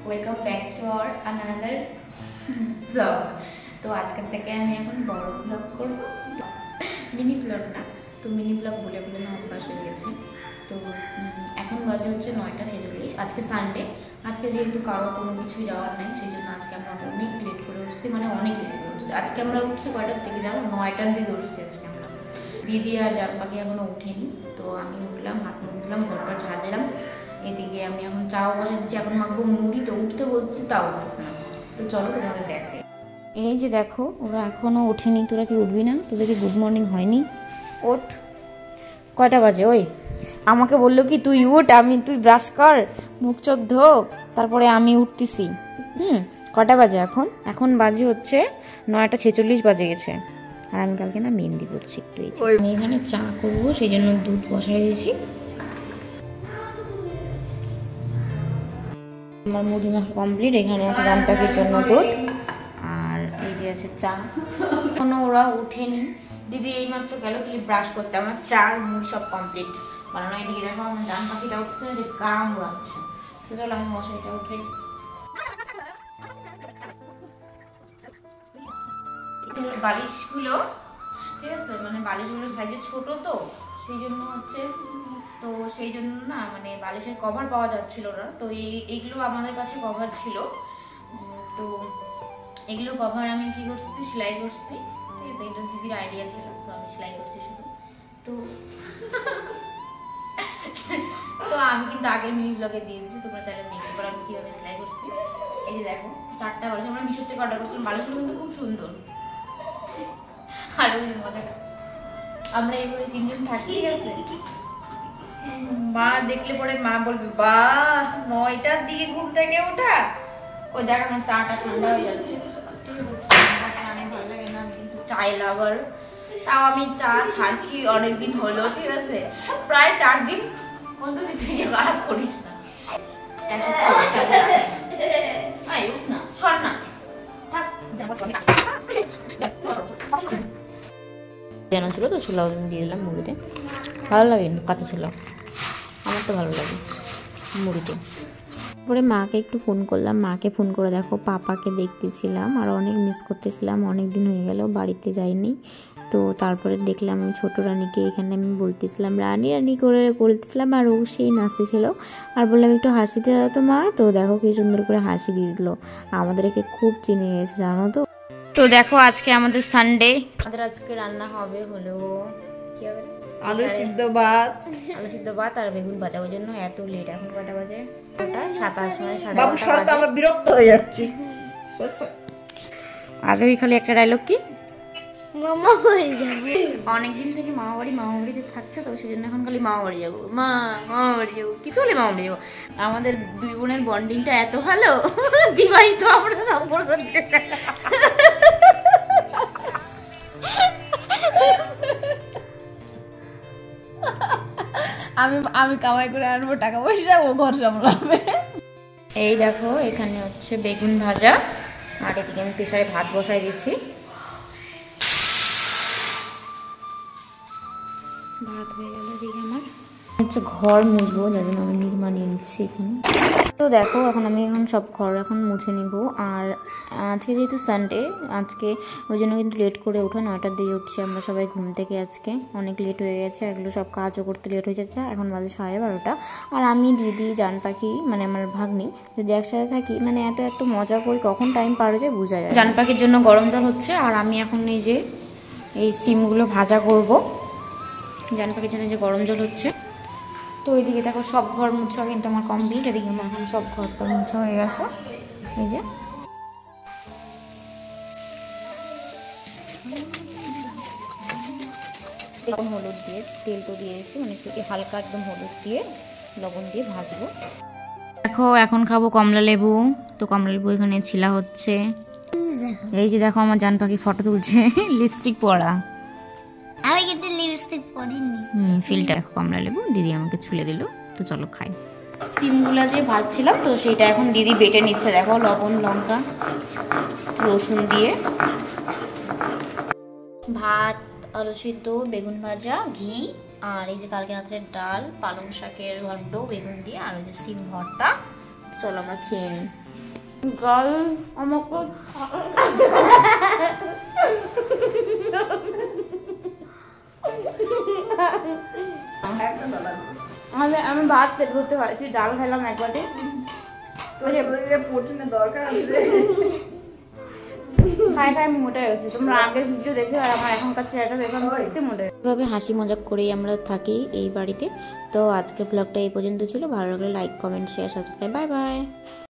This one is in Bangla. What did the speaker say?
Welcome back to our another blog. তো আজকের থেকে আমি এখন বড় ব্লগ করব, মিনি ব্লগ না। তো মিনি ব্লগ বলে বলে না অভ্যাস হয়ে গেছে। তো এখন বাজে হচ্ছে 9:46। আজকে সানডে, আজকে যেহেতু কারো কোনো কিছু যাওয়ার নাই, সেই জন্য আজকে আমরা অনেক লেট করে উঠছি, মানে অনেক লেট করে উঠছি। আজকে আমরা উঠছি কয়টার থেকে জানো? 9টার দিকে উঠছি আজকে আমরা। দিদি আর জান পাখি এখনো উঠেনি। তো আমি উঠলাম, হাত মুখ দিলাম, ঘরটা ঝাড় দিলাম। এদিকে আমি এখন চাও বসে দিচ্ছি, এখন মাখবো মুড়ি। তো উঠতে বলছি, তাও উঠতেছে না। তো চলো তোমাদের দেখে। এই যে দেখো, ওরা এখনো ওঠেনি। তোরা কি উঠবি না? তোদেরকে গুড মর্নিং হয়নি? ওঠ। কয়টা বাজে? ওই আমাকে বললো কি তুই উঠ, তুই ব্রাশ কর, মুখ চোখ ধো, তারপরে আমি উঠতেছি। কটা বাজে এখন? এখন বাজে হচ্ছে 9:46 বাজে গেছে। আর আমি কালকে না মেহেন্দি করছি একটু। আমি এখানে চা করবো, সেই জন্য দুধ বসাই দিয়েছি। আমার মুড়ি মাখা কমপ্লিট। এখানে আছে জান পাখির জন্য দুধ, আর এই যে আছে চা। এখনো ওরা উঠেনি। দিদি এইমাত্র গেল খালি ব্রাশ করতে। আমার চা মুড়ি সব কমপ্লিট বানানো। এদিকে দেখো আমার জান পাখিটা উঠছে, যে গাম উড়াচ্ছে। তো চলো আমি মশাইটা উঠে। বালিশগুলো ঠিক আছে, মানে বালিশগুলো সাইজে ছোট, তো সেই জন্য হচ্ছে, তো সেই জন্য না মানে বালিশের কভার পাওয়া যাচ্ছিল না। তো এইগুলো আমাদের কাছে কভার ছিল। তো এগুলো কভার আমি কি করছি, সেলাই করছি। ঠিক আছে, এগুলো দিদির আইডিয়া ছিল, তো আমি সেলাই করছি শুধু। তো তো আমি কিন্তু আগের মিনি ব্লগে দিয়ে দিচ্ছি, তোমরা চাইলে দেখতে পারো আমি কীভাবে সেলাই করছি। এই যে দেখো 4টা বালিশ আমরা মিশোর থেকে অর্ডার করছিলাম। বালিশগুলো কিন্তু খুব সুন্দর। আর ওই মজা করছি আমরা এইভাবে 3জন থাকি। ঠিক আছে, মা দেখলে পরে মা বলবে বাহ 9টার দিকে ঘুম থেকে ওঠা। ওই দেখ আমার চাটা ঠান্ডা হয়ে যাচ্ছে। ঠিক আছে, আমি ভালো লাগে না, আমি কিন্তু চাই লাভার। তাও আমি চা ছাড়ছি অনেকদিন হলো। ঠিক আছে, প্রায় 4 দিন। অন্তত ভিডিও খারাপ করিস না। উঠ না, সর না, থাক। জানা ছিল তো, ছোলাও দিয়ে দিলাম মুড়িতে। ভালো লাগে কাঁচা ছোলা, আমার তো ভালো লাগে মুড়িতে। তারপরে মাকে একটু ফোন করলাম। মাকে ফোন করে দেখো পাপাকে দেখতেছিলাম, আর অনেক মিস করতেছিলাম। অনেক দিন হয়ে গেল বাড়িতে যাইনি। তো তারপরে দেখলাম আমি ছোটো রানীকে এখানে আমি বলতেছিলাম রানী রানী করে করতেছিলাম, আর ও সেই নাচতেছিল। আর বললাম একটু হাসি দিয়ে দাও তো মা। তো দেখো কি সুন্দর করে হাসি দিয়ে দিল। আমাদেরকে খুব চিনে গেছে জানো তো। তো দেখো আজকে আমাদের সানডে। আমাদের আজকে রান্না হবে হলো কি হবে, আলু সিদ্ধ ভাত। আলু সিদ্ধ ভাত আর বেগুন ভাজা। ওই জন্য এত লেট। এখন কটা বাজে? 7:30। বাবু শর্ত আমরা বিরক্ত হয়ে যাচ্ছি। আর ওই খালি একটা ডায়লগ কি, মামা বাড়ি যাবো। অনেকদিন থেকে মামা বাড়িতে থাকছে, তো সেই জন্য এখন খালি মামা বাড়ি যাবো, মামা বাড়ি যাবো, কি চলে মামা বাড়ি যাবো। আমাদের দুই বোনের বন্ডিংটা এত ভালো, বিবাহিত আমরা সম্পর্ক। আমি কামাই করে আনবো, টাকা পয়সা ও ঘর সামলাবে। এই দেখো এখানে হচ্ছে বেগুন ভাজা, আর এদিকে আমি প্রেসারে ভাত বসাই দিচ্ছি। ভাত হয়ে গেল। এদিকে আমার হচ্ছে ঘর মুছবো, যার জন্য আমি নির্মা নিয়ে নিচ্ছি এখানে। তো দেখো আমি সব ঘর এখন মুছে নিব। আর আজকে যেহেতু সানডে, আজকে ওই জন্য কিন্তু লেট করে ওঠা। 9টার দিকে উঠছি আমরা সবাই ঘুম থেকে। আজকে অনেক লেট হয়ে গেছে, এগুলো সব কাজও করতে লেট হয়ে যাচ্ছে। এখন বাজে 12:30। আর আমি দিদি জান পাখি মানে আমার ভাগ্নি যদি একসাথে থাকি, মানে এত মজা করি, কখন টাইম পার হয়ে যায় বোঝা যায়। জান পাখির জন্য গরম জল হচ্ছে, আর আমি এখন এই যে এই সিমগুলো ভাজা করব। জান পাখির জন্য যে গরম জল হচ্ছে। তো ওইদিকে দেখো সব ঘর মুছা কিন্তু আমার কমপ্লিট। এদিকে আমার এখন সব ঘরটা মুছা হয়ে গেছে। এই যে লবণ হলুদ দিয়ে তেল তো দিয়েছি, মানে একটু হালকা একদম হলুদ দিয়ে লবণ দিয়ে ভাজবো। দেখো এখন খাবো কমলা লেবু। তো কমলা লেবু এখানে ছিলা হচ্ছে। এই যে দেখো আমার জান পাখি ফটো তুলছে, লিপস্টিক পরা। আমি কিন্তু লিপস্টিক পরিনি। ফিল্টার কমলা লেবু দিদি আমাকে ছুলে দিল। তো চলো খাই। সিমগুলা যে ভাজছিলাম, তো সেটা এখন দিদি বেটে নিচ্ছে। দেখো লবণ লঙ্কা রসুন দিয়ে ভাত, আলু সিদ্ধ, বেগুন ভাজা, ঘি, আর এই যে কালকে রাত্রের ডাল, পালং শাকের ঘন্ট বেগুন দিয়ে, আর ওই যে সিম ভর্তা, চলো আমরা খেয়ে নিই। গাল আমাকে আমি ভাত পেট ভরতে পারছি, ডাল খেলাম একবারে। তোর শরীরে প্রোটিনের দরকার আছে। খাই খাই আমি মোটা হয়ে গেছি। তোমরা আগের ভিডিও দেখে আর আমার এখনকার চেহারাটা দেখে আমি সত্যি মোটা। এভাবে হাসি মজাক করেই আমরা থাকি এই বাড়িতে। তো আজকের ব্লগটা এই পর্যন্ত ছিল। ভালো লাগলে like, comment, share, subscribe. Bye bye.